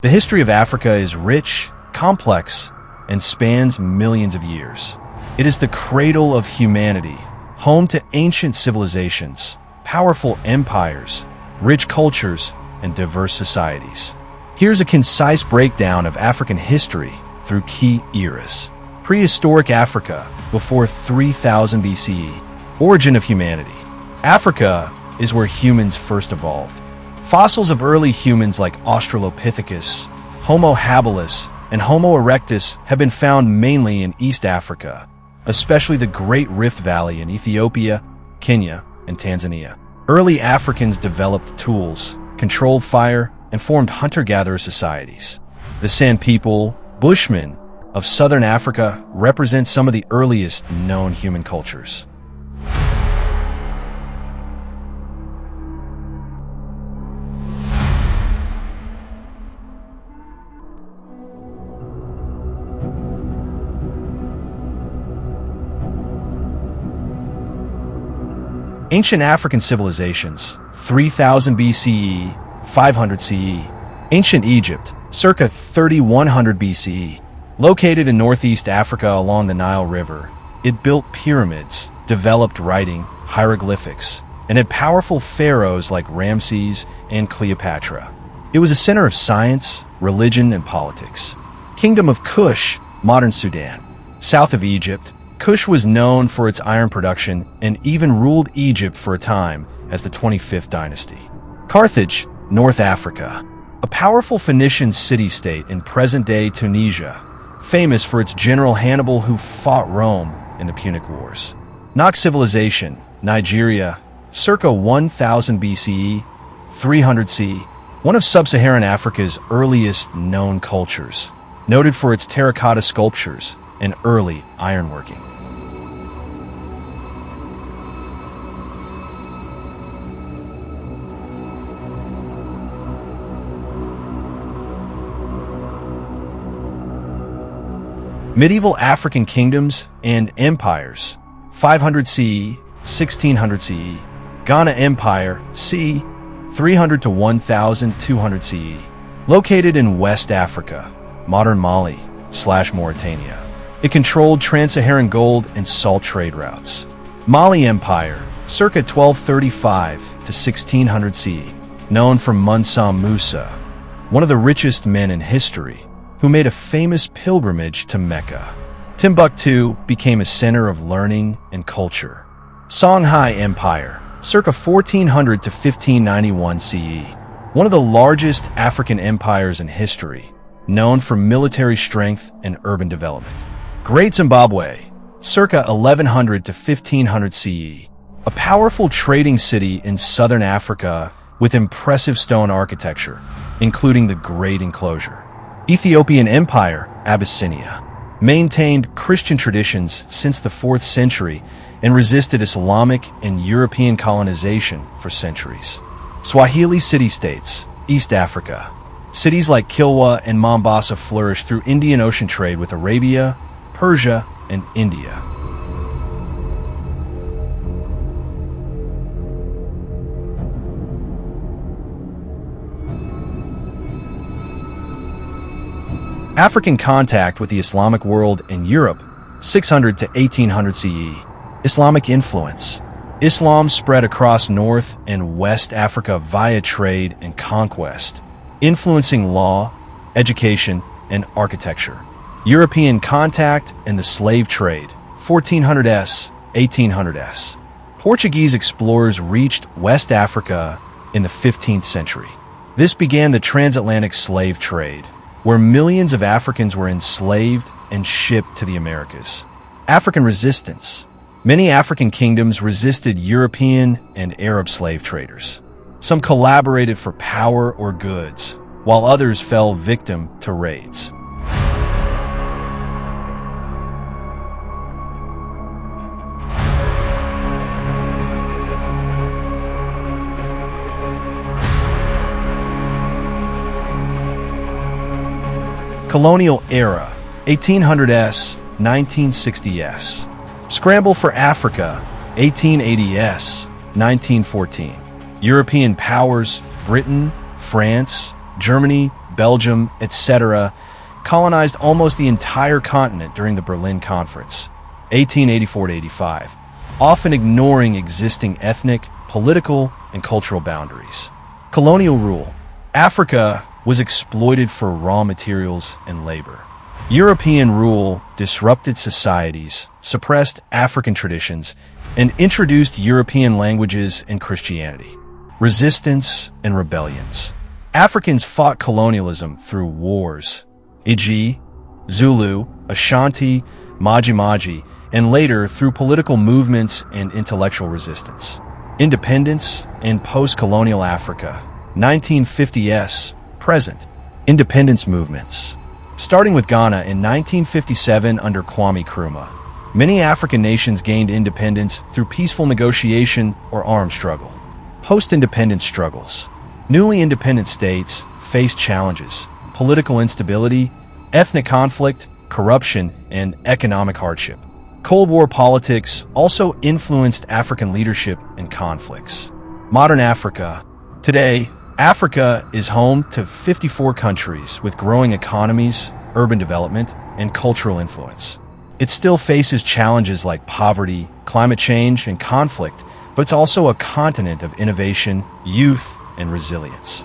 The history of Africa is rich, complex, and spans millions of years. It is the cradle of humanity, home to ancient civilizations, powerful empires, rich cultures, and diverse societies. Here's a concise breakdown of African history through key eras. Prehistoric Africa, before 3000 BCE. Origin of humanity. Africa is where humans first evolved. Fossils of early humans like Australopithecus, Homo habilis, and Homo erectus have been found mainly in East Africa, especially the Great Rift Valley in Ethiopia, Kenya, and Tanzania. Early Africans developed tools, controlled fire, and formed hunter-gatherer societies. The San people, Bushmen, of southern Africa represent some of the earliest known human cultures. Ancient African civilizations, 3000 BCE, 500 CE. Ancient Egypt, circa 3100 BCE. Located in northeast Africa along the Nile River, it built pyramids, developed writing, hieroglyphics, and had powerful pharaohs like Ramses and Cleopatra. It was a center of science, religion, and politics. Kingdom of Kush, modern Sudan. South of Egypt, Kush was known for its iron production and even ruled Egypt for a time as the 25th dynasty. Carthage, North Africa. A powerful Phoenician city-state in present-day Tunisia, famous for its general Hannibal who fought Rome in the Punic Wars. Nok civilization, Nigeria, circa 1000 BCE, 300 CE, one of sub-Saharan Africa's earliest known cultures, noted for its terracotta sculptures and early ironworking. Medieval African kingdoms and empires, 500 CE, 1600 CE. Ghana Empire, c. 300 to 1200 CE. Located in West Africa, modern Mali/Mauritania. It controlled trans-Saharan gold and salt trade routes. Mali Empire, circa 1235 to 1600 CE. Known for Mansa Musa, one of the richest men in history, who made a famous pilgrimage to Mecca. Timbuktu became a center of learning and culture. Songhai Empire, circa 1400 to 1591 CE. One of the largest African empires in history, known for military strength and urban development. Great Zimbabwe, circa 1100 to 1500 CE. A powerful trading city in southern Africa with impressive stone architecture, including the Great Enclosure. Ethiopian Empire, Abyssinia, maintained Christian traditions since the 4th century and resisted Islamic and European colonization for centuries. Swahili city-states, East Africa. Cities like Kilwa and Mombasa flourished through Indian Ocean trade with Arabia, Persia, and India. African contact with the Islamic world in Europe, 600 to 1800 CE. Islamic influence. Islam spread across North and West Africa via trade and conquest, influencing law, education, and architecture. European contact and the slave trade, 1400s, 1800s. Portuguese explorers reached West Africa in the 15th century. This began the transatlantic slave trade, where millions of Africans were enslaved and shipped to the Americas. African resistance. Many African kingdoms resisted European and Arab slave traders. Some collaborated for power or goods, while others fell victim to raids. Colonial era, 1800s, 1960s. Scramble for Africa, 1880s, 1914. European powers, Britain, France, Germany, Belgium, etc., colonized almost the entire continent during the Berlin Conference, 1884-85, often ignoring existing ethnic, political, and cultural boundaries. Colonial rule. Africa was exploited for raw materials and labor. European rule disrupted societies, suppressed African traditions, and introduced European languages and Christianity. Resistance and rebellions. Africans fought colonialism through wars, e.g., Zulu, Ashanti, Maji-Maji, and later through political movements and intellectual resistance. Independence in post-colonial Africa, 1950s, present. Independence movements. Starting with Ghana in 1957 under Kwame Nkrumah, many African nations gained independence through peaceful negotiation or armed struggle. Post-independence struggles. Newly independent states faced challenges, political instability, ethnic conflict, corruption, and economic hardship. Cold War politics also influenced African leadership and conflicts. Modern Africa. Today, Africa is home to 54 countries with growing economies, urban development, and cultural influence. It still faces challenges like poverty, climate change, and conflict, but it's also a continent of innovation, youth, and resilience.